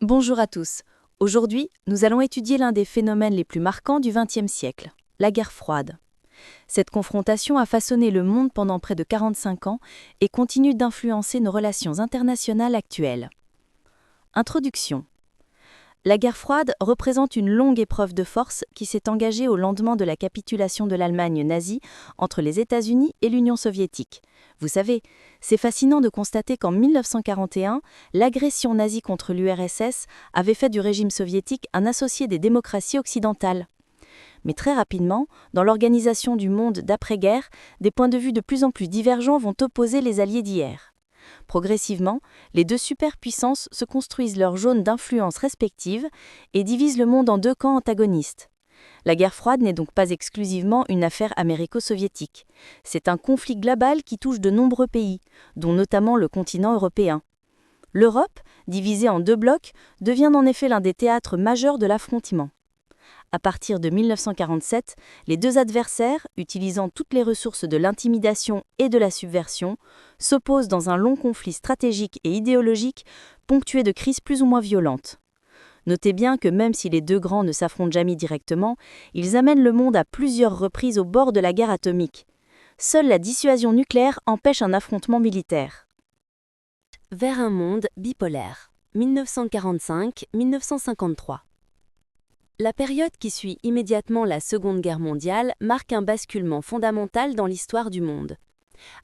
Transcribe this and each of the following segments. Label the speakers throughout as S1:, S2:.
S1: Bonjour à tous. Aujourd'hui, nous allons étudier l'un des phénomènes les plus marquants du XXe siècle, la guerre froide. Cette confrontation a façonné le monde pendant près de 45 ans et continue d'influencer nos relations internationales actuelles. Introduction. La guerre froide représente une longue épreuve de force qui s'est engagée au lendemain de la capitulation de l'Allemagne nazie entre les États-Unis et l'Union soviétique. Vous savez, c'est fascinant de constater qu'en 1941, l'agression nazie contre l'URSS avait fait du régime soviétique un associé des démocraties occidentales. Mais très rapidement, dans l'organisation du monde d'après-guerre, des points de vue de plus en plus divergents vont opposer les alliés d'hier. Progressivement, les deux superpuissances se construisent leurs zones d'influence respectives et divisent le monde en deux camps antagonistes. La guerre froide n'est donc pas exclusivement une affaire américo-soviétique. C'est un conflit global qui touche de nombreux pays, dont notamment le continent européen. L'Europe, divisée en deux blocs, devient en effet l'un des théâtres majeurs de l'affrontement. À partir de 1947, les deux adversaires, utilisant toutes les ressources de l'intimidation et de la subversion, s'opposent dans un long conflit stratégique et idéologique ponctué de crises plus ou moins violentes. Notez bien que même si les deux grands ne s'affrontent jamais directement, ils amènent le monde à plusieurs reprises au bord de la guerre atomique. Seule la dissuasion nucléaire empêche un affrontement militaire.
S2: Vers un monde bipolaire, 1945-1953. La période qui suit immédiatement la Seconde Guerre mondiale marque un basculement fondamental dans l'histoire du monde.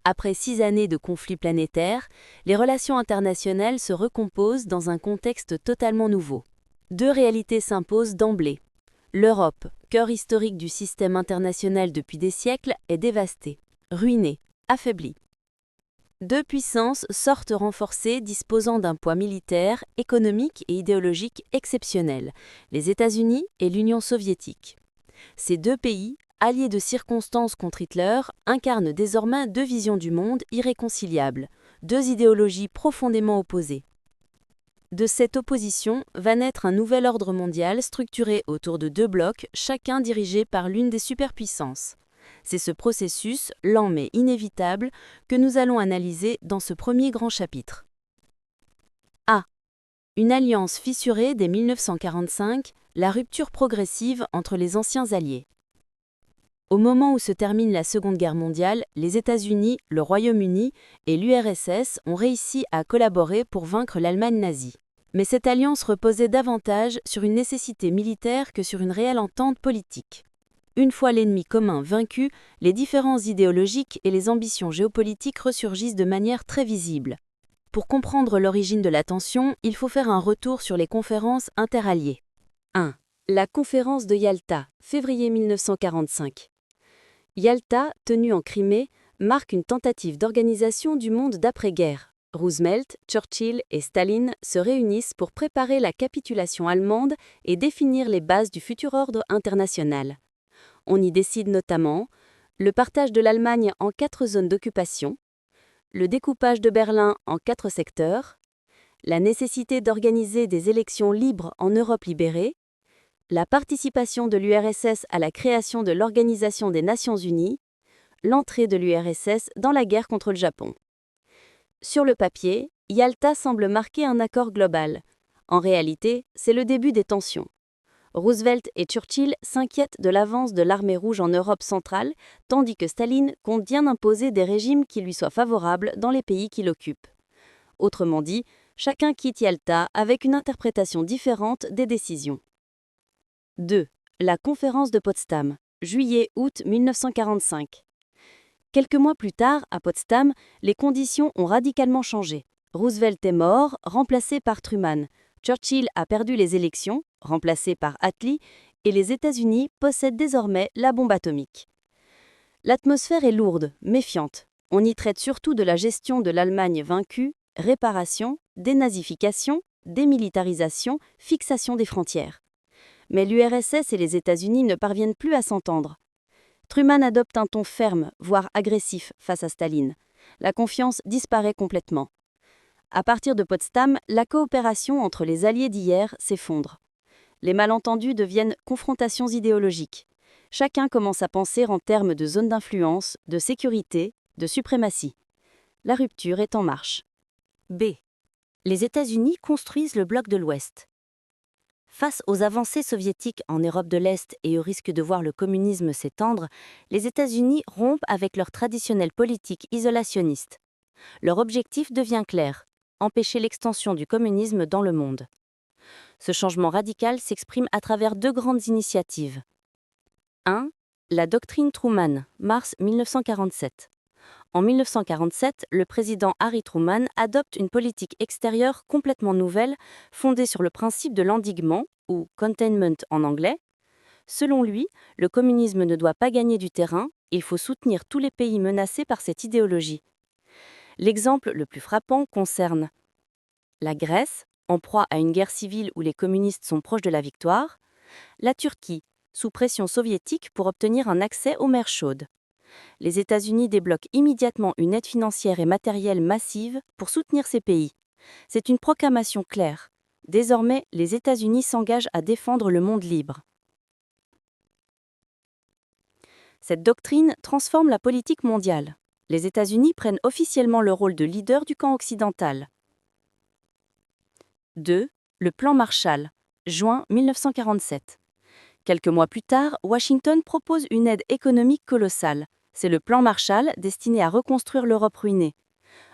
S2: Après 6 années de conflits planétaires, les relations internationales se recomposent dans un contexte totalement nouveau. Deux réalités s'imposent d'emblée. L'Europe, cœur historique du système international depuis des siècles, est dévastée, ruinée, affaiblie. Deux puissances sortent renforcées disposant d'un poids militaire, économique et idéologique exceptionnel, les États-Unis et l'Union soviétique. Ces deux pays, alliés de circonstance contre Hitler, incarnent désormais deux visions du monde irréconciliables, deux idéologies profondément opposées. De cette opposition va naître un nouvel ordre mondial structuré autour de deux blocs, chacun dirigé par l'une des superpuissances. C'est ce processus, lent mais inévitable, que nous allons analyser dans ce premier grand chapitre. A. Une alliance fissurée dès 1945, la rupture progressive entre les anciens alliés. Au moment où se termine la Seconde Guerre mondiale, les États-Unis, le Royaume-Uni et l'URSS ont réussi à collaborer pour vaincre l'Allemagne nazie. Mais cette alliance reposait davantage sur une nécessité militaire que sur une réelle entente politique. Une fois l'ennemi commun vaincu, les différences idéologiques et les ambitions géopolitiques ressurgissent de manière très visible. Pour comprendre l'origine de la tension, il faut faire un retour sur les conférences interalliées. 1. La conférence de Yalta, février 1945. Yalta, tenue en Crimée, marque une tentative d'organisation du monde d'après-guerre. Roosevelt, Churchill et Staline se réunissent pour préparer la capitulation allemande et définir les bases du futur ordre international. On y décide notamment le partage de l'Allemagne en 4 zones d'occupation, le découpage de Berlin en 4 secteurs, la nécessité d'organiser des élections libres en Europe libérée, la participation de l'URSS à la création de l'Organisation des Nations Unies, l'entrée de l'URSS dans la guerre contre le Japon. Sur le papier, Yalta semble marquer un accord global. En réalité, c'est le début des tensions. Roosevelt et Churchill s'inquiètent de l'avance de l'armée rouge en Europe centrale, tandis que Staline compte bien imposer des régimes qui lui soient favorables dans les pays qu'il occupe. Autrement dit, chacun quitte Yalta avec une interprétation différente des décisions. 2. La conférence de Potsdam, juillet-août 1945. Quelques mois plus tard, à Potsdam, les conditions ont radicalement changé. Roosevelt est mort, remplacé par Truman. Churchill a perdu les élections, remplacé par Attlee, et les États-Unis possèdent désormais la bombe atomique. L'atmosphère est lourde, méfiante. On y traite surtout de la gestion de l'Allemagne vaincue, réparation, dénazification, démilitarisation, fixation des frontières. Mais l'URSS et les États-Unis ne parviennent plus à s'entendre. Truman adopte un ton ferme, voire agressif face à Staline. La confiance disparaît complètement. À partir de Potsdam, la coopération entre les alliés d'hier s'effondre. Les malentendus deviennent confrontations idéologiques. Chacun commence à penser en termes de zone d'influence, de sécurité, de suprématie. La rupture est en marche.
S3: B. Les États-Unis construisent le bloc de l'Ouest,
S2: Face aux avancées soviétiques en Europe de l'Est et au risque de voir le communisme s'étendre, les États-Unis rompent avec leur traditionnelle politique isolationniste. Leur objectif devient clair: empêcher l'extension du communisme dans le monde. Ce changement radical s'exprime à travers deux grandes initiatives. 1. La doctrine Truman, mars 1947. En 1947, le président Harry Truman adopte une politique extérieure complètement nouvelle, fondée sur le principe de l'endiguement, ou containment en anglais. Selon lui, le communisme ne doit pas gagner du terrain, il faut soutenir tous les pays menacés par cette idéologie. L'exemple le plus frappant concerne la Grèce, en proie à une guerre civile où les communistes sont proches de la victoire, la Turquie, sous pression soviétique pour obtenir un accès aux mers chaudes. Les États-Unis débloquent immédiatement une aide financière et matérielle massive pour soutenir ces pays. C'est une proclamation claire. Désormais, les États-Unis s'engagent à défendre le monde libre. Cette doctrine transforme la politique mondiale. Les États-Unis prennent officiellement le rôle de leader du camp occidental. 2. Le plan Marshall, juin 1947. Quelques mois plus tard, Washington propose une aide économique colossale. C'est le plan Marshall destiné à reconstruire l'Europe ruinée.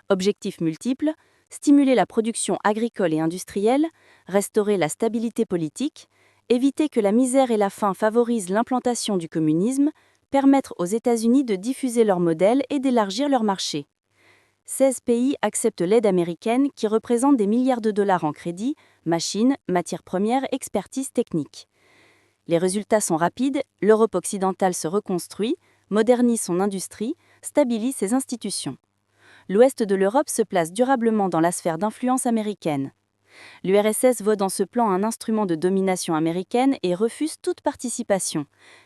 S2: Objectifs multiples: stimuler la production agricole et industrielle, restaurer la stabilité politique, éviter que la misère et la faim favorisent l'implantation du communisme, permettre aux États-Unis de diffuser leur modèle et d'élargir leur marché. 16 pays acceptent l'aide américaine qui représente des milliards de dollars en crédits, machines, matières premières, expertise technique. Les résultats sont rapides, l'Europe occidentale se reconstruit, modernise son industrie, stabilise ses institutions. L'ouest de l'Europe se place durablement dans la sphère d'influence américaine. L'URSS voit dans ce plan un instrument de domination américaine et refuse toute participation.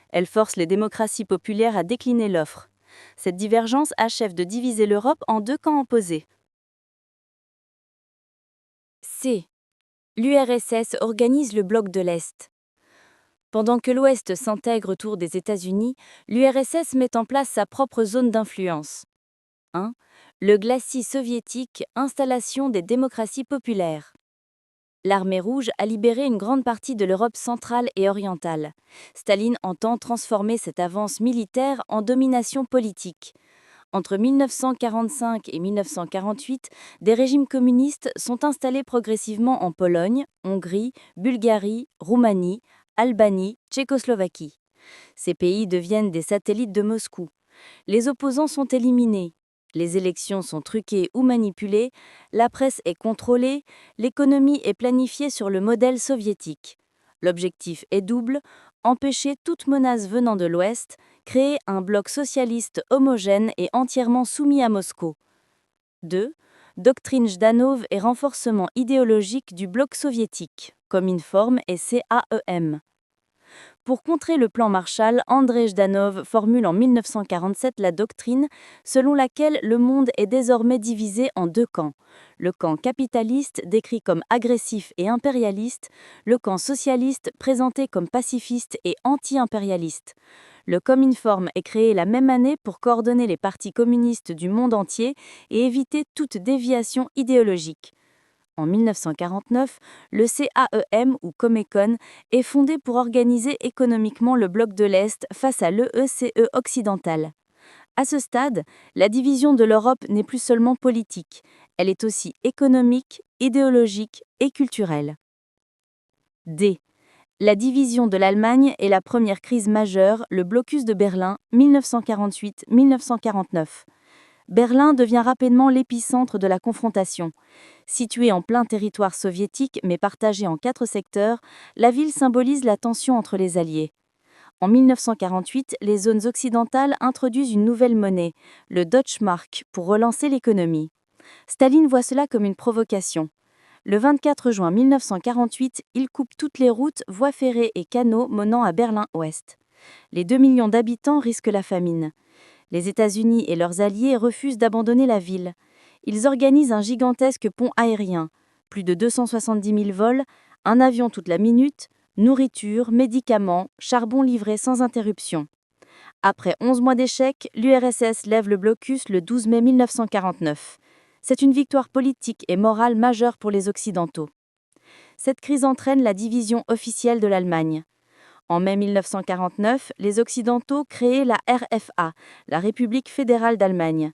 S2: Elle force les démocraties populaires à décliner l'offre. Cette divergence achève de diviser l'Europe en deux camps opposés.
S1: C. L'URSS organise le bloc de l'Est. Pendant que l'Ouest s'intègre autour des États-Unis, l'URSS met en place sa propre zone d'influence. 1. Le glacis soviétique, installation des démocraties populaires. L'armée rouge a libéré une grande partie de l'Europe centrale et orientale. Staline entend transformer cette avance militaire en domination politique. Entre 1945 et 1948, des régimes communistes sont installés progressivement en Pologne, Hongrie, Bulgarie, Roumanie, Albanie, Tchécoslovaquie. Ces pays deviennent des satellites de Moscou. Les opposants sont éliminés. Les élections sont truquées ou manipulées, la presse est contrôlée, l'économie est planifiée sur le modèle soviétique. L'objectif est double: empêcher toute menace venant de l'Ouest, créer un bloc socialiste homogène et entièrement soumis à Moscou. 2. Doctrine Jdanov et renforcement idéologique du bloc soviétique, Cominform et CAEM. Pour contrer le plan Marshall, André Jdanov formule en 1947 la doctrine selon laquelle le monde est désormais divisé en deux camps. Le camp capitaliste, décrit comme agressif et impérialiste, le camp socialiste, présenté comme pacifiste et anti-impérialiste. Le Cominform est créé la même année pour coordonner les partis communistes du monde entier et éviter toute déviation idéologique. En 1949, le CAEM ou Comecon est fondé pour organiser économiquement le bloc de l'Est face à l'EECE occidental. À ce stade, la division de l'Europe n'est plus seulement politique, elle est aussi économique, idéologique et culturelle. D. La division de l'Allemagne et la première crise majeure, le blocus de Berlin, 1948-1949. Berlin devient rapidement l'épicentre de la confrontation. Située en plein territoire soviétique mais partagée en 4 secteurs, la ville symbolise la tension entre les alliés. En 1948, les zones occidentales introduisent une nouvelle monnaie, le Deutschmark, pour relancer l'économie. Staline voit cela comme une provocation. Le 24 juin 1948, il coupe toutes les routes, voies ferrées et canaux menant à Berlin-Ouest. Les 2 millions d'habitants risquent la famine. Les États-Unis et leurs alliés refusent d'abandonner la ville. Ils organisent un gigantesque pont aérien, plus de 270 000 vols, un avion toute la minute, nourriture, médicaments, charbon livré sans interruption. Après 11 mois d'échec, l'URSS lève le blocus le 12 mai 1949. C'est une victoire politique et morale majeure pour les Occidentaux. Cette crise entraîne la division officielle de l'Allemagne. En mai 1949, les Occidentaux créent la RFA, la République fédérale d'Allemagne.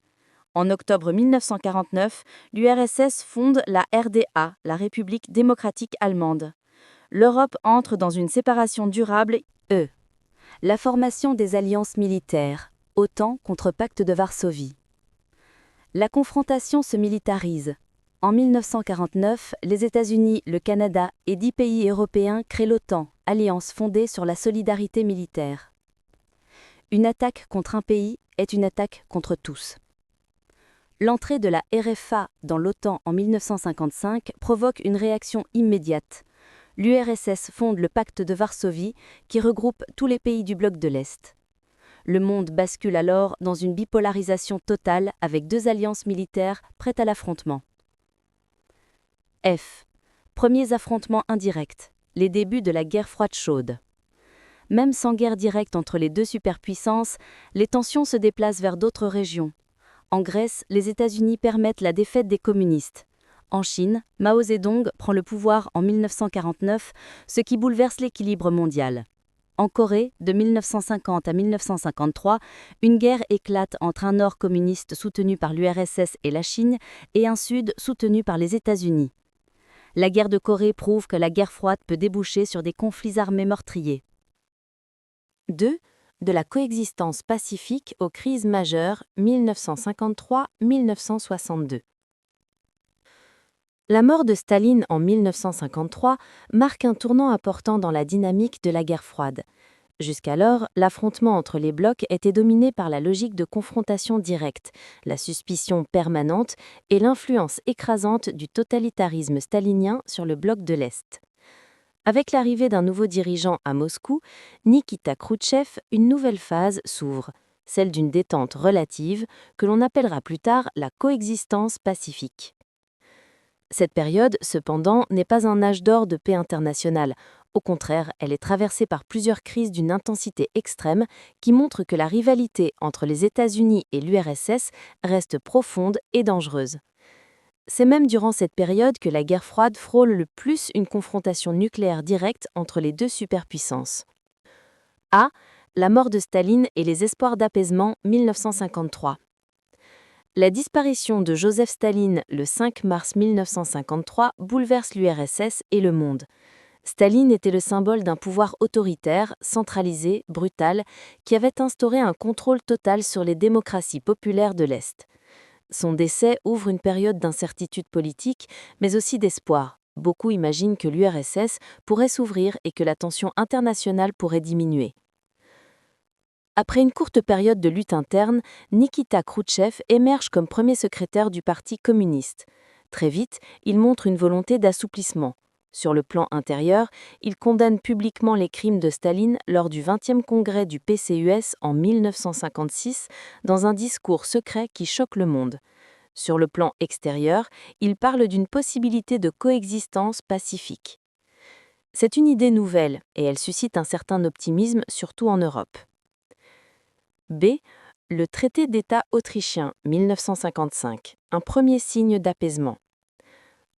S1: En octobre 1949, l'URSS fonde la RDA, la République démocratique allemande. L'Europe entre dans une séparation durable. La formation des alliances militaires, OTAN contre Pacte de Varsovie. La confrontation se militarise. En 1949, les États-Unis, le Canada et 10 pays européens créent l'OTAN, alliance fondée sur la solidarité militaire. Une attaque contre un pays est une attaque contre tous. L'entrée de la RFA dans l'OTAN en 1955 provoque une réaction immédiate. L'URSS fonde le Pacte de Varsovie qui regroupe tous les pays du bloc de l'Est. Le monde bascule alors dans une bipolarisation totale avec deux alliances militaires prêtes à l'affrontement. Premiers affrontements indirects, les débuts de la guerre froide chaude. Même sans guerre directe entre les deux superpuissances, les tensions se déplacent vers d'autres régions. En Grèce, les États-Unis permettent la défaite des communistes. En Chine, Mao Zedong prend le pouvoir en 1949, ce qui bouleverse l'équilibre mondial. En Corée, de 1950 à 1953, une guerre éclate entre un Nord communiste soutenu par l'URSS et la Chine et un Sud soutenu par les États-Unis. La guerre de Corée prouve que la guerre froide peut déboucher sur des conflits armés meurtriers. 2. De la coexistence pacifique aux crises majeures 1953-1962. La mort de Staline en 1953 marque un tournant important dans la dynamique de la guerre froide. Jusqu'alors, l'affrontement entre les blocs était dominé par la logique de confrontation directe, la suspicion permanente et l'influence écrasante du totalitarisme stalinien sur le bloc de l'Est. Avec l'arrivée d'un nouveau dirigeant à Moscou, Nikita Khrouchtchev, une nouvelle phase s'ouvre, celle d'une détente relative que l'on appellera plus tard la coexistence pacifique. Cette période, cependant, n'est pas un âge d'or de paix internationale. Au contraire, elle est traversée par plusieurs crises d'une intensité extrême qui montrent que la rivalité entre les États-Unis et l'URSS reste profonde et dangereuse. C'est même durant cette période que la guerre froide frôle le plus une confrontation nucléaire directe entre les deux superpuissances. La mort de Staline et les espoirs d'apaisement 1953. La disparition de Joseph Staline le 5 mars 1953 bouleverse l'URSS et le monde. Staline était le symbole d'un pouvoir autoritaire, centralisé, brutal, qui avait instauré un contrôle total sur les démocraties populaires de l'Est. Son décès ouvre une période d'incertitude politique, mais aussi d'espoir. Beaucoup imaginent que l'URSS pourrait s'ouvrir et que la tension internationale pourrait diminuer. Après une courte période de lutte interne, Nikita Khrouchtchev émerge comme premier secrétaire du Parti communiste. Très vite, il montre une volonté d'assouplissement. Sur le plan intérieur, il condamne publiquement les crimes de Staline lors du 20e congrès du PCUS en 1956 dans un discours secret qui choque le monde. Sur le plan extérieur, il parle d'une possibilité de coexistence pacifique. C'est une idée nouvelle et elle suscite un certain optimisme, surtout en Europe. Le traité d'État autrichien 1955, un premier signe d'apaisement.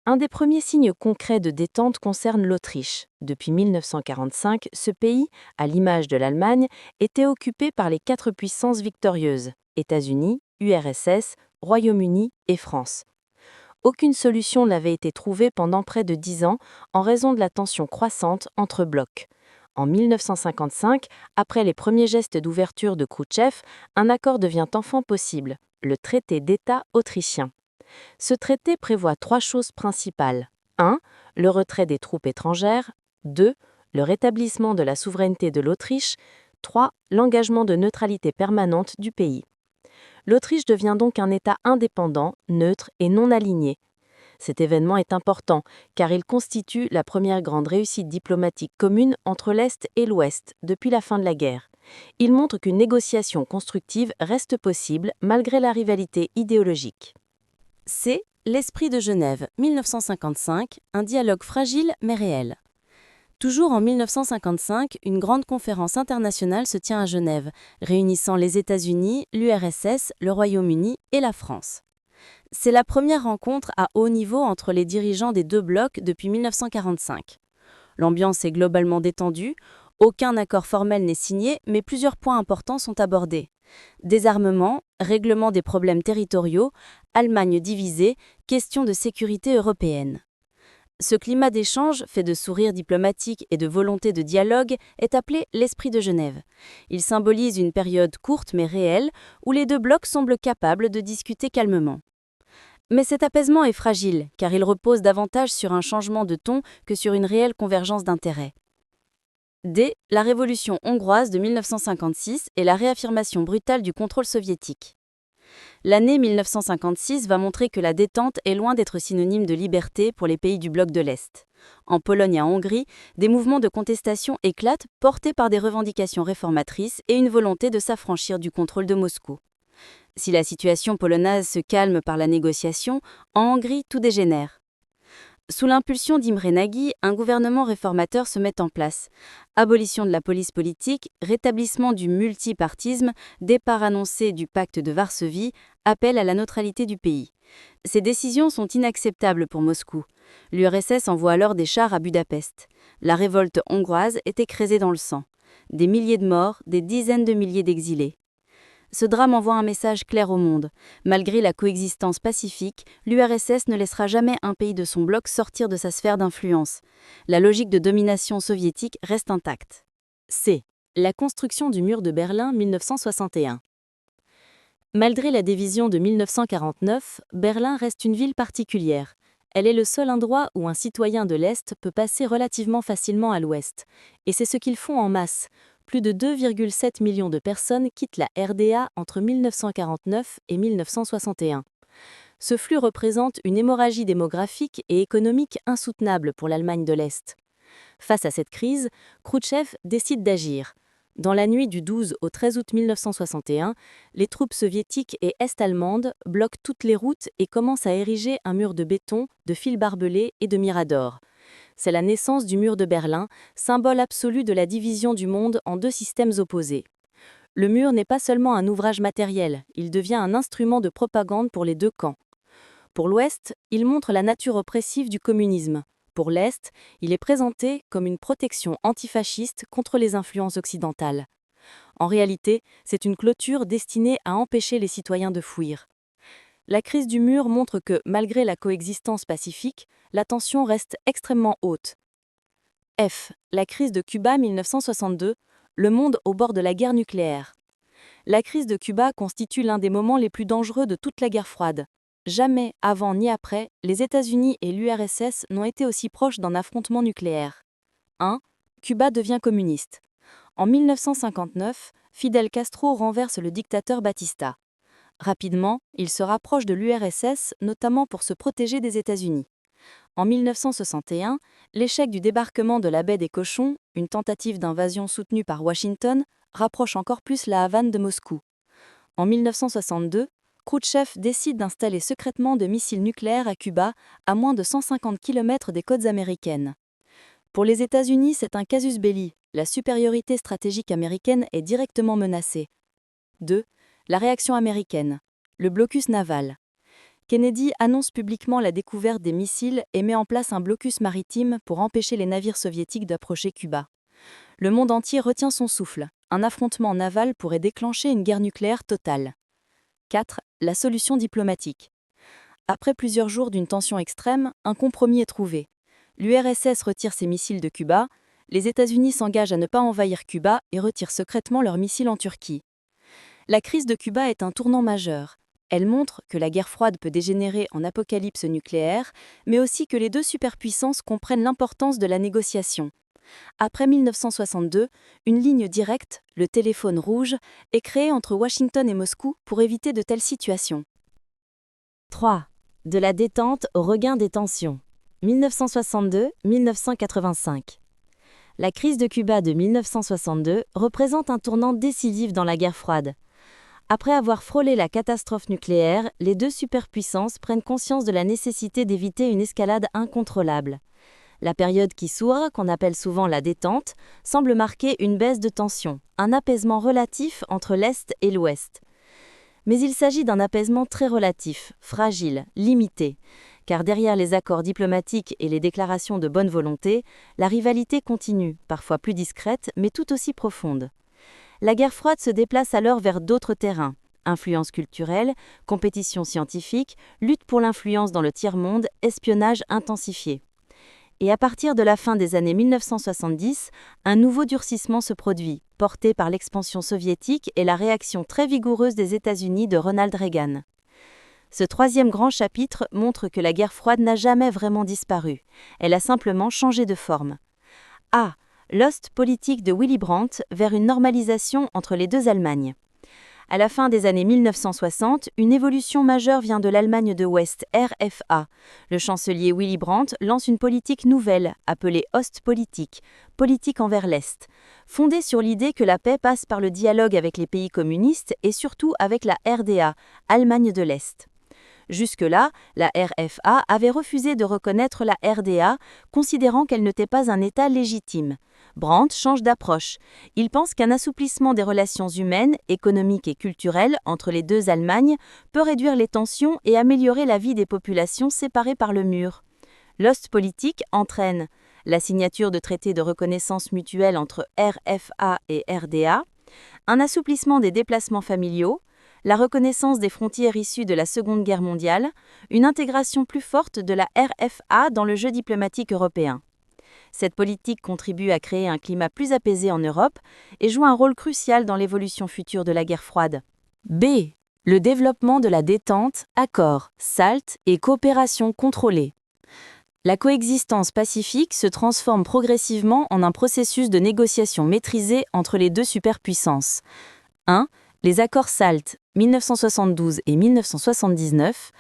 S1: Un des premiers signes concrets de détente concerne l'Autriche. Depuis 1945, ce pays, à l'image de l'Allemagne, était occupé par les 4 puissances victorieuses, États-Unis, URSS, Royaume-Uni et France. Aucune solution n'avait été trouvée pendant près de 10 ans en raison de la tension croissante entre blocs. En 1955, après les premiers gestes d'ouverture de Khrouchtchev, un accord devient enfin possible, le traité d'État autrichien. Ce traité prévoit 3 choses principales. 1. Le retrait des troupes étrangères. 2. Le rétablissement de la souveraineté de l'Autriche. 3. L'engagement de neutralité permanente du pays. L'Autriche devient donc un État indépendant, neutre et non aligné. Cet événement est important car il constitue la première grande réussite diplomatique commune entre l'Est et l'Ouest depuis la fin de la guerre. Il montre qu'une négociation constructive reste possible malgré la rivalité idéologique. L'esprit de Genève, 1955, un dialogue fragile mais réel. Toujours en 1955, une grande conférence internationale se tient à Genève, réunissant les États-Unis, l'URSS, le Royaume-Uni et la France.
S2: C'est la première rencontre à haut niveau entre les dirigeants des deux blocs depuis 1945. L'ambiance est globalement détendue, aucun accord formel n'est signé, mais plusieurs points importants sont abordés. Désarmement, règlement des problèmes territoriaux, Allemagne divisée, question de sécurité européenne. Ce climat d'échange, fait de sourires diplomatiques et de volonté de dialogue, est appelé l'esprit de Genève. Il symbolise une période courte mais réelle, où les deux blocs semblent capables de discuter calmement. Mais cet apaisement est fragile, car il repose davantage sur un changement de ton que sur une réelle convergence d'intérêts. D. La révolution hongroise de 1956 et la réaffirmation brutale du contrôle soviétique. L'année 1956 va montrer que la détente est loin d'être synonyme de liberté pour les pays du bloc de l'Est. En Pologne et en Hongrie, des mouvements de contestation éclatent portés par des revendications réformatrices et une volonté de s'affranchir du contrôle de Moscou. Si la situation polonaise se calme par la négociation, en Hongrie tout dégénère. Sous l'impulsion d'Imre Nagy, un gouvernement réformateur se met en place. Abolition de la police politique, rétablissement du multipartisme, départ annoncé du pacte de Varsovie, appel à la neutralité du pays. Ces décisions sont inacceptables pour Moscou. L'URSS envoie alors des chars à Budapest. La révolte hongroise est écrasée dans le sang. Des milliers de morts, des dizaines de milliers d'exilés. Ce drame envoie un message clair au monde. Malgré la coexistence pacifique, l'URSS ne laissera jamais un pays de son bloc sortir de sa sphère d'influence. La logique de domination soviétique reste intacte. C. La construction du mur de Berlin 1961. Malgré la division de 1949, Berlin reste une ville particulière. Elle est le seul endroit où un citoyen de l'Est peut passer relativement facilement à l'Ouest. Et c'est ce qu'ils font en masse. Plus de 2,7 millions de personnes quittent la RDA entre 1949 et 1961. Ce flux représente une hémorragie démographique et économique insoutenable pour l'Allemagne de l'Est. Face à cette crise, Khrouchtchev décide d'agir. Dans la nuit du 12 au 13 août 1961, les troupes soviétiques et est-allemandes bloquent toutes les routes et commencent à ériger un mur de béton, de fils barbelés et de miradors. C'est la naissance du mur de Berlin, symbole absolu de la division du monde en deux systèmes opposés. Le mur n'est pas seulement un ouvrage matériel, il devient un instrument de propagande pour les deux camps. Pour l'Ouest, il montre la nature oppressive du communisme. Pour l'Est, il est présenté comme une protection antifasciste contre les influences occidentales. En réalité, c'est une clôture destinée à empêcher les citoyens de fuir. La crise du mur montre que, malgré la coexistence pacifique, la tension reste extrêmement haute. F. La crise de Cuba 1962, le monde au bord de la guerre nucléaire. La crise de Cuba constitue l'un des moments les plus dangereux de toute la guerre froide. Jamais, avant ni après, les États-Unis et l'URSS n'ont été aussi proches d'un affrontement nucléaire. 1. Cuba devient communiste. En 1959, Fidel Castro renverse le dictateur Batista. Rapidement, il se rapproche de l'URSS, notamment pour se protéger des États-Unis. En 1961, l'échec du débarquement de la baie des Cochons, une tentative d'invasion soutenue par Washington, rapproche encore plus la Havane de Moscou. En 1962, Khrouchtchev décide d'installer secrètement de missiles nucléaires à Cuba, à moins de 150 km des côtes américaines. Pour les États-Unis, c'est un casus belli. La supériorité stratégique américaine est directement menacée. 2. La réaction américaine. Le blocus naval. Kennedy annonce publiquement la découverte des missiles et met en place un blocus maritime pour empêcher les navires soviétiques d'approcher Cuba. Le monde entier retient son souffle. Un affrontement naval pourrait déclencher une guerre nucléaire totale. 4. La solution diplomatique. Après plusieurs jours d'une tension extrême, un compromis est trouvé. L'URSS retire ses missiles de Cuba, les États-Unis s'engagent à ne pas envahir Cuba et retirent secrètement leurs missiles en Turquie. La crise de Cuba est un tournant majeur. Elle montre que la guerre froide peut dégénérer en apocalypse nucléaire, mais aussi que les deux superpuissances comprennent l'importance de la négociation. Après 1962, une ligne directe, le téléphone rouge, est créée entre Washington et Moscou pour éviter de telles situations.
S1: 3. De la détente au regain des tensions. 1962-1985. La crise de Cuba de 1962 représente un tournant décisif dans la guerre froide. Après avoir frôlé la catastrophe nucléaire, les deux superpuissances prennent conscience de la nécessité d'éviter une escalade incontrôlable. La période qui s'ouvre, qu'on appelle souvent la détente, semble marquer une baisse de tension, un apaisement relatif entre l'Est et l'Ouest. Mais il s'agit d'un apaisement très relatif, fragile, limité, car derrière les accords diplomatiques et les déclarations de bonne volonté, la rivalité continue, parfois plus discrète, mais tout aussi profonde. La guerre froide se déplace alors vers d'autres terrains. Influence culturelle, compétition scientifique, lutte pour l'influence dans le tiers-monde, espionnage intensifié. Et à partir de la fin des années 1970, un nouveau durcissement se produit, porté par l'expansion soviétique et la réaction très vigoureuse des États-Unis de Ronald Reagan. Ce troisième grand chapitre montre que la guerre froide n'a jamais vraiment disparu. Elle a simplement changé de forme. A. L'ost politique de Willy Brandt vers une normalisation entre les deux Allemagnes. À la fin des années 1960, une évolution majeure vient de l'Allemagne de l'Ouest, RFA. Le chancelier Willy Brandt lance une politique nouvelle, appelée Ostpolitik, politique envers l'Est, fondée sur l'idée que la paix passe par le dialogue avec les pays communistes et surtout avec la RDA, Allemagne de l'Est. Jusque-là, la RFA avait refusé de reconnaître la RDA, considérant qu'elle n'était pas un État légitime. Brandt change d'approche. Il pense qu'un assouplissement des relations humaines, économiques et culturelles entre les deux Allemagnes peut réduire les tensions et améliorer la vie des populations séparées par le mur. L'Ostpolitik entraîne la signature de traités de reconnaissance mutuelle entre RFA et RDA, un assouplissement des déplacements familiaux, la reconnaissance des frontières issues de la Seconde Guerre mondiale, une intégration plus forte de la RFA dans le jeu diplomatique européen. Cette politique contribue à créer un climat plus apaisé en Europe et joue un rôle crucial dans l'évolution future de la guerre froide. B. Le développement de la détente, accords, SALT et coopération contrôlée. La coexistence pacifique se transforme progressivement en un processus de négociation maîtrisé entre les deux superpuissances. 1. Les accords SALT 1972 et 1979.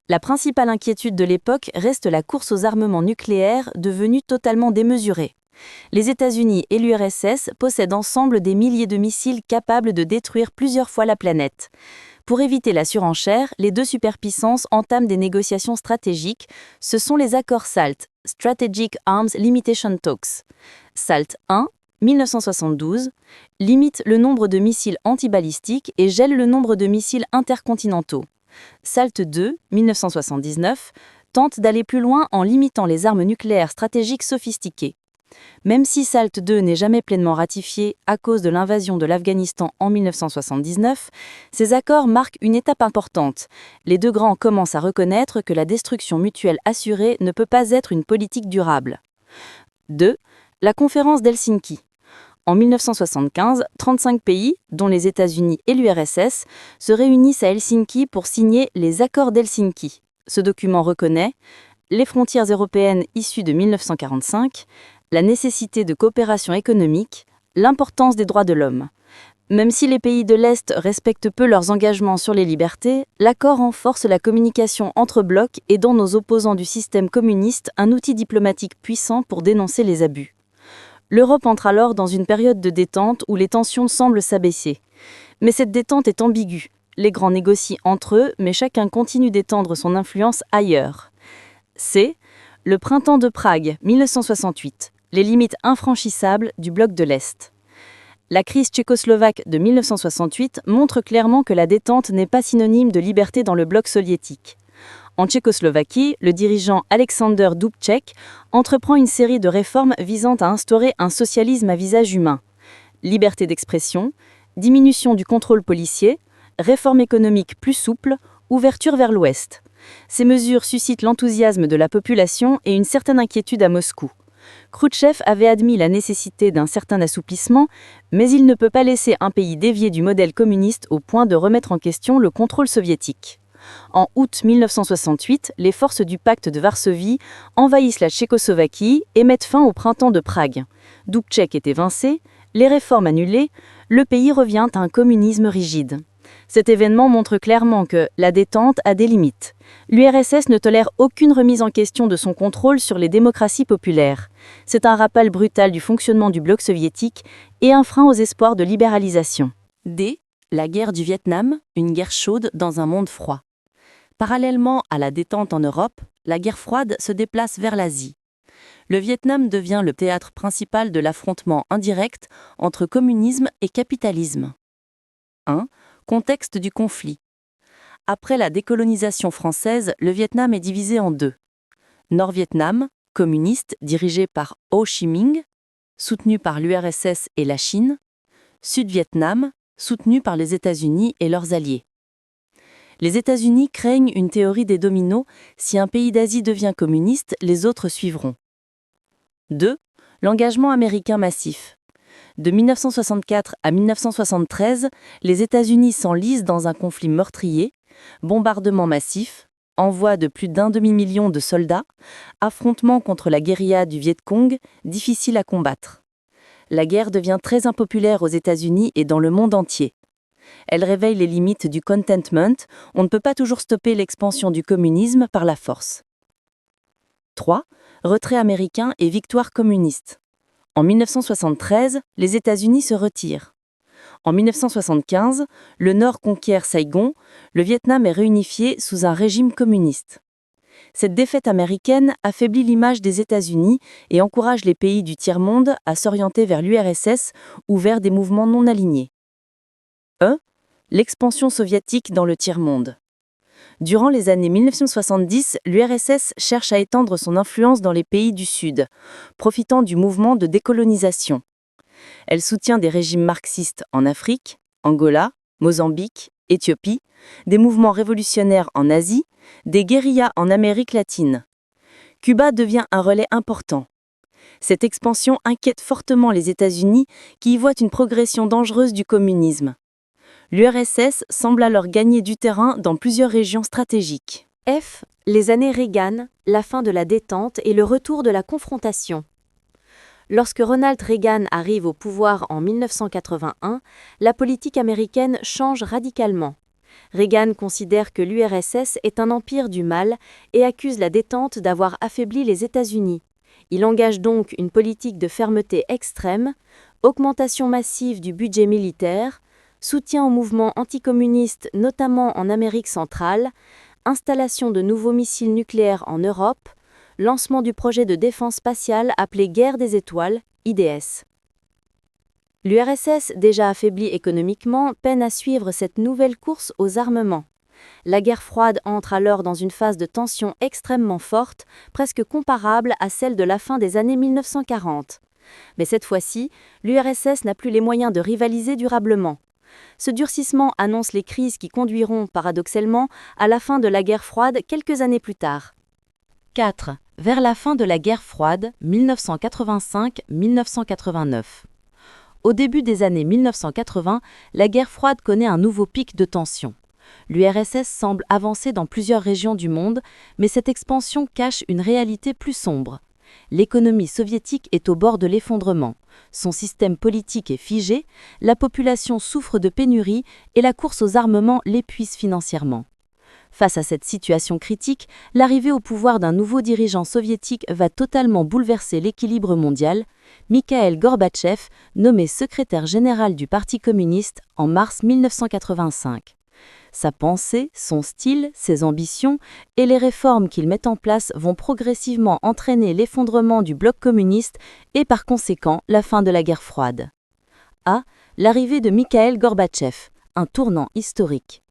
S1: La principale inquiétude de l'époque reste la course aux armements nucléaires devenue totalement démesurée. Les États-Unis et l'URSS possèdent ensemble des milliers de missiles capables de détruire plusieurs fois la planète. Pour éviter la surenchère, les deux superpuissances entament des négociations stratégiques. Ce sont les accords SALT, Strategic Arms Limitation Talks. SALT 1, 1972, limite le nombre de missiles antibalistiques et gèle le nombre de missiles intercontinentaux. SALT 2, 1979, tente d'aller plus loin en limitant les armes nucléaires stratégiques sophistiquées. Même si SALT 2 n'est jamais pleinement ratifié à cause de l'invasion de l'Afghanistan en 1979, ces accords marquent une étape importante. Les deux grands commencent à reconnaître que la destruction mutuelle assurée ne peut pas être une politique durable. 2. La conférence d'Helsinki. En 1975, 35 pays, dont les États-Unis et l'URSS, se réunissent à Helsinki pour signer les accords d'Helsinki. Ce document reconnaît les frontières européennes issues de 1945, la nécessité de coopération économique, l'importance des droits de l'homme. Même si les pays de l'Est respectent peu leurs engagements sur les libertés, l'accord renforce la communication entre blocs et donne aux opposants du système communiste un outil diplomatique puissant pour dénoncer les abus. L'Europe entre alors dans une période de détente où les tensions semblent s'abaisser. Mais cette détente est ambiguë. Les grands négocient entre eux, mais chacun continue d'étendre son influence ailleurs. C. Le printemps de Prague, 1968. Les limites infranchissables du bloc de l'Est. La crise tchécoslovaque de 1968 montre clairement que la détente n'est pas synonyme de liberté dans le bloc soviétique. En Tchécoslovaquie, le dirigeant Alexander Dubček entreprend une série de réformes visant à instaurer un socialisme à visage humain. Liberté d'expression, diminution du contrôle policier, réforme économique plus souple, ouverture vers l'Ouest. Ces mesures suscitent l'enthousiasme de la population et une certaine inquiétude à Moscou. Khrouchtchev avait admis la nécessité d'un certain assouplissement, mais il ne peut pas laisser un pays dévier du modèle communiste au point de remettre en question le contrôle soviétique. En août 1968, les forces du pacte de Varsovie envahissent la Tchécoslovaquie et mettent fin au printemps de Prague. Dubček est évincé, les réformes annulées, le pays revient à un communisme rigide. Cet événement montre clairement que la détente a des limites. L'URSS ne tolère aucune remise en question de son contrôle sur les démocraties populaires. C'est un rappel brutal du fonctionnement du bloc soviétique et un frein aux espoirs de libéralisation. D. La guerre du Vietnam, une guerre chaude dans un monde froid. Parallèlement à la détente en Europe, la guerre froide se déplace vers l'Asie. Le Vietnam devient le théâtre principal de l'affrontement indirect entre communisme et capitalisme. 1. Contexte du conflit. Après la décolonisation française, le Vietnam est divisé en deux. Nord-Vietnam, communiste, dirigé par Ho Chi Minh, soutenu par l'URSS et la Chine. Sud-Vietnam, soutenu par les États-Unis et leurs alliés. Les États-Unis craignent une théorie des dominos: si un pays d'Asie devient communiste, les autres suivront. 2. L'engagement américain massif. De 1964 à 1973, les États-Unis s'enlisent dans un conflit meurtrier, bombardements massifs, envoi de plus d'1 demi-million de soldats, affrontements contre la guérilla du Viet Cong, difficiles à combattre. La guerre devient très impopulaire aux États-Unis et dans le monde entier. Elle réveille les limites du contentment, on ne peut pas toujours stopper l'expansion du communisme par la force. 3. Retrait américain et victoire communiste. En 1973, les États-Unis se retirent. En 1975, le Nord conquiert Saigon, le Vietnam est réunifié sous un régime communiste. Cette défaite américaine affaiblit l'image des États-Unis et encourage les pays du tiers-monde à s'orienter vers l'URSS ou vers des mouvements non alignés. L'expansion soviétique dans le tiers-monde. Durant les années 1970, l'URSS cherche à étendre son influence dans les pays du Sud, profitant du mouvement de décolonisation. Elle soutient des régimes marxistes en Afrique, Angola, Mozambique, Éthiopie, des mouvements révolutionnaires en Asie, des guérillas en Amérique latine. Cuba devient un relais important. Cette expansion inquiète fortement les États-Unis qui y voient une progression dangereuse du communisme. L'URSS semble alors gagner du terrain dans plusieurs régions stratégiques.
S2: F. Les années Reagan, la fin de la détente et le retour de la confrontation. Lorsque Ronald Reagan arrive au pouvoir en 1981, la politique américaine change radicalement. Reagan considère que l'URSS est un empire du mal et accuse la détente d'avoir affaibli les États-Unis. Il engage donc une politique de fermeté extrême, augmentation massive du budget militaire, soutien aux mouvements anticommunistes notamment en Amérique centrale, installation de nouveaux missiles nucléaires en Europe, lancement du projet de défense spatiale appelé Guerre des étoiles, IDS. L'URSS, déjà affaiblie économiquement, peine à suivre cette nouvelle course aux armements. La guerre froide entre alors dans une phase de tension extrêmement forte, presque comparable à celle de la fin des années 1940. Mais cette fois-ci, l'URSS n'a plus les moyens de rivaliser durablement. Ce durcissement annonce les crises qui conduiront, paradoxalement, à la fin de la guerre froide quelques années plus tard.
S1: 4. Vers la fin de la guerre froide, 1985-1989. Au début des années 1980, la guerre froide connaît un nouveau pic de tension. L'URSS semble avancer dans plusieurs régions du monde, mais cette expansion cache une réalité plus sombre. L'économie soviétique est au bord de l'effondrement. Son système politique est figé, la population souffre de pénurie et la course aux armements l'épuise financièrement. Face à cette situation critique, l'arrivée au pouvoir d'un nouveau dirigeant soviétique va totalement bouleverser l'équilibre mondial. Mikhaïl Gorbatchev, nommé secrétaire général du Parti communiste en mars 1985. Sa pensée, son style, ses ambitions et les réformes qu'il met en place vont progressivement entraîner l'effondrement du bloc communiste et par conséquent la fin de la guerre froide. L'arrivée de Mikhaïl Gorbatchev, un tournant historique.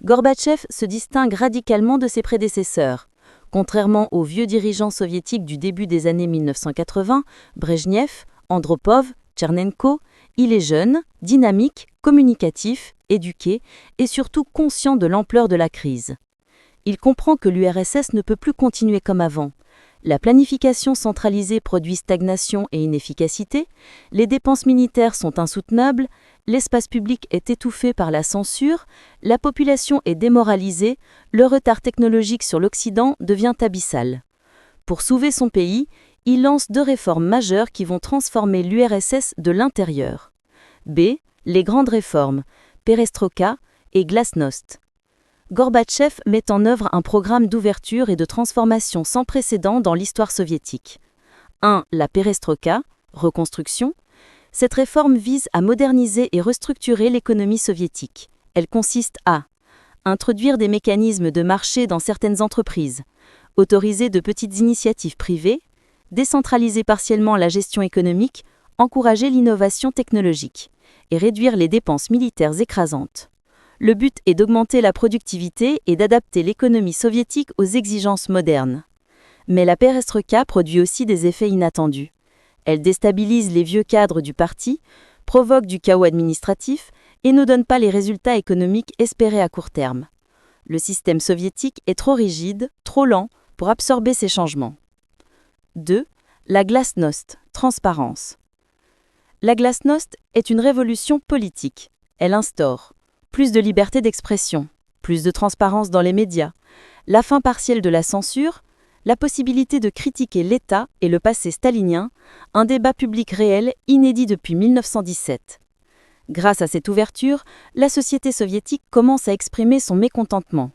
S1: Gorbatchev se distingue radicalement de ses prédécesseurs. Contrairement aux vieux dirigeants soviétiques du début des années 1980, Brejnev, Andropov, Tchernenko, il est jeune, dynamique, communicatif, éduqué et surtout conscient de l'ampleur de la crise. Il comprend que l'URSS ne peut plus continuer comme avant. La planification centralisée produit stagnation et inefficacité, les dépenses militaires sont insoutenables, l'espace public est étouffé par la censure, la population est démoralisée, le retard technologique sur l'Occident devient abyssal. Pour sauver son pays, il lance 2 réformes majeures qui vont transformer l'URSS de l'intérieur. Les grandes réformes, Perestroïka et Glasnost. Gorbatchev met en œuvre un programme d'ouverture et de transformation sans précédent dans l'histoire soviétique. 1. La Perestroïka, reconstruction. Cette réforme vise à moderniser et restructurer l'économie soviétique. Elle consiste à introduire des mécanismes de marché dans certaines entreprises, autoriser de petites initiatives privées, décentraliser partiellement la gestion économique, encourager l'innovation technologique et réduire les dépenses militaires écrasantes. Le but est d'augmenter la productivité et d'adapter l'économie soviétique aux exigences modernes. Mais la perestroïka produit aussi des effets inattendus. Elle déstabilise les vieux cadres du parti, provoque du chaos administratif et ne donne pas les résultats économiques espérés à court terme. Le système soviétique est trop rigide, trop lent pour absorber ces changements. 2. La glasnost, transparence. La glasnost est une révolution politique. Elle instaure plus de liberté d'expression, plus de transparence dans les médias, la fin partielle de la censure, la possibilité de critiquer l'État et le passé stalinien, un débat public réel inédit depuis 1917. Grâce à cette ouverture, la société soviétique commence à exprimer son mécontentement.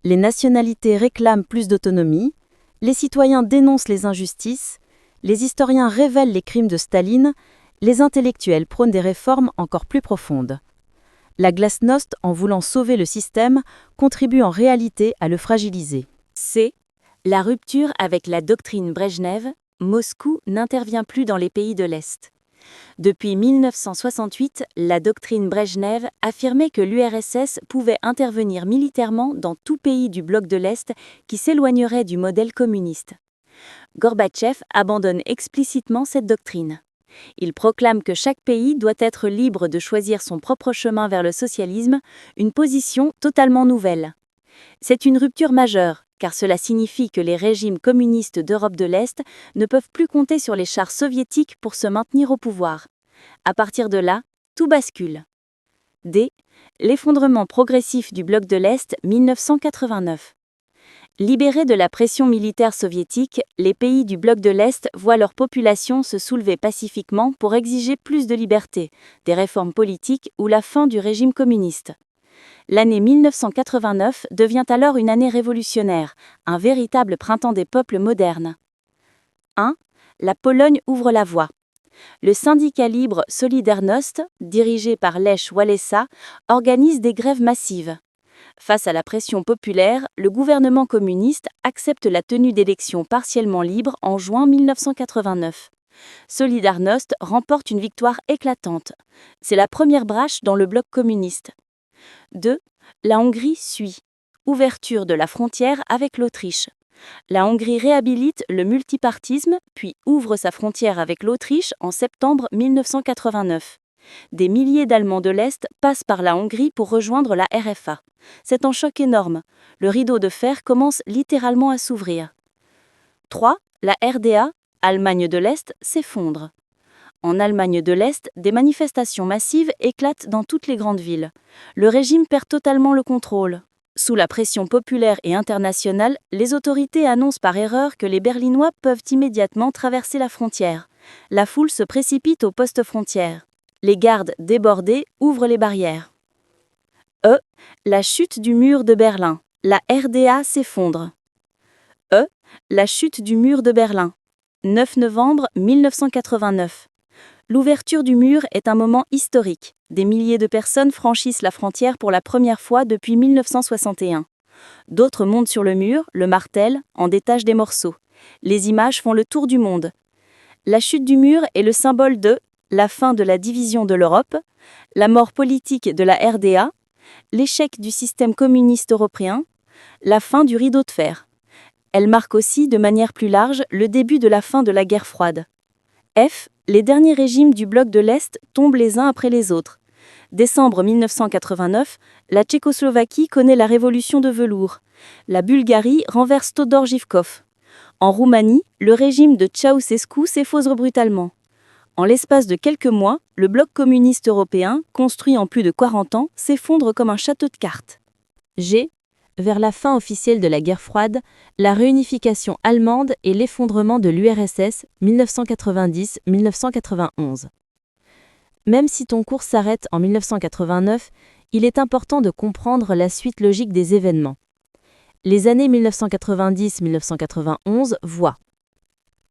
S1: Les nationalités réclament plus d'autonomie, les citoyens dénoncent les injustices, les historiens révèlent les crimes de Staline, les intellectuels prônent des réformes encore plus profondes. La glasnost, en voulant sauver le système, contribue en réalité à le fragiliser.
S2: C. La rupture avec la doctrine Brejnev, Moscou n'intervient plus dans les pays de l'Est. Depuis 1968, la doctrine Brejnev affirmait que l'URSS pouvait intervenir militairement dans tout pays du bloc de l'Est qui s'éloignerait du modèle communiste. Gorbatchev abandonne explicitement cette doctrine. Il proclame que chaque pays doit être libre de choisir son propre chemin vers le socialisme, une position totalement nouvelle. C'est une rupture majeure, car cela signifie que les régimes communistes d'Europe de l'Est ne peuvent plus compter sur les chars soviétiques pour se maintenir au pouvoir. À partir de là, tout bascule. D. L'effondrement progressif du bloc de l'Est 1989. Libérés de la pression militaire soviétique, les pays du bloc de l'Est voient leur population se soulever pacifiquement pour exiger plus de liberté, des réformes politiques ou la fin du régime communiste. L'année 1989 devient alors une année révolutionnaire, un véritable printemps des peuples modernes. 1. La Pologne ouvre la voie. Le syndicat libre Solidarność, dirigé par Lech Wałęsa, organise des grèves massives. Face à la pression populaire, le gouvernement communiste accepte la tenue d'élections partiellement libres en juin 1989. Solidarność remporte une victoire éclatante. C'est la première brèche dans le bloc communiste. 2. La Hongrie suit. Ouverture de la frontière avec l'Autriche. La Hongrie réhabilite le multipartisme, puis ouvre sa frontière avec l'Autriche en septembre 1989. Des milliers d'Allemands de l'Est passent par la Hongrie pour rejoindre la RFA. C'est un choc énorme. Le rideau de fer commence littéralement à s'ouvrir. 3. La RDA, Allemagne de l'Est, s'effondre. En Allemagne de l'Est, des manifestations massives éclatent dans toutes les grandes villes. Le régime perd totalement le contrôle. Sous la pression populaire et internationale, les autorités annoncent par erreur que les Berlinois peuvent immédiatement traverser la frontière. La foule se précipite au poste frontière. Les gardes, débordés, ouvrent les barrières. E. La chute du mur de Berlin. La RDA s'effondre. E. La chute du mur de Berlin. 9 novembre 1989. L'ouverture du mur est un moment historique. Des milliers de personnes franchissent la frontière pour la première fois depuis 1961. D'autres montent sur le mur, le martèlent, en détachent des morceaux. Les images font le tour du monde. La chute du mur est le symbole de la fin de la division de l'Europe, la mort politique de la RDA, l'échec du système communiste européen, la fin du rideau de fer. Elle marque aussi, de manière plus large, le début de la fin de la guerre froide. F. Les derniers régimes du bloc de l'Est tombent les uns après les autres. Décembre 1989, la Tchécoslovaquie connaît la révolution de velours. La Bulgarie renverse Todor Živkov. En Roumanie, le régime de Ceausescu s'effondre brutalement. En l'espace de quelques mois, le bloc communiste européen, construit en plus de 40 ans, s'effondre comme un château de cartes.
S1: G. Vers la fin officielle de la guerre froide, la réunification allemande et l'effondrement de l'URSS 1990-1991. Même si ton cours s'arrête en 1989, il est important de comprendre la suite logique des événements. Les années 1990-1991 voient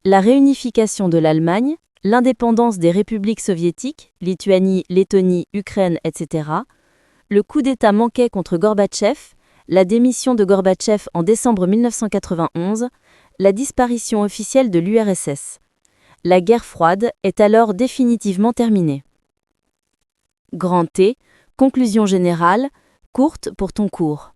S1: la réunification de l'Allemagne, l'indépendance des républiques soviétiques, Lituanie, Lettonie, Ukraine, etc., le coup d'État manqué contre Gorbatchev, la démission de Gorbatchev en décembre 1991, la disparition officielle de l'URSS. La guerre froide est alors définitivement terminée. Grand T, conclusion générale, Courte pour ton cours.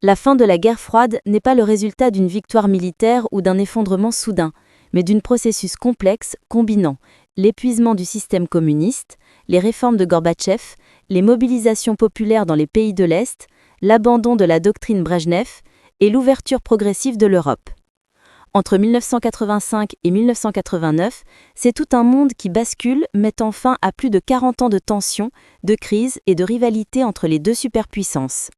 S1: La fin de la guerre froide n'est pas le résultat d'une victoire militaire ou d'un effondrement soudain, mais d'un processus complexe combinant l'épuisement du système communiste, les réformes de Gorbatchev, les mobilisations populaires dans les pays de l'Est, l'abandon de la doctrine Brejnev et l'ouverture progressive de l'Europe. Entre 1985 et 1989, c'est tout un monde qui bascule, mettant fin à plus de 40 ans de tensions, de crises et de rivalités entre les deux superpuissances.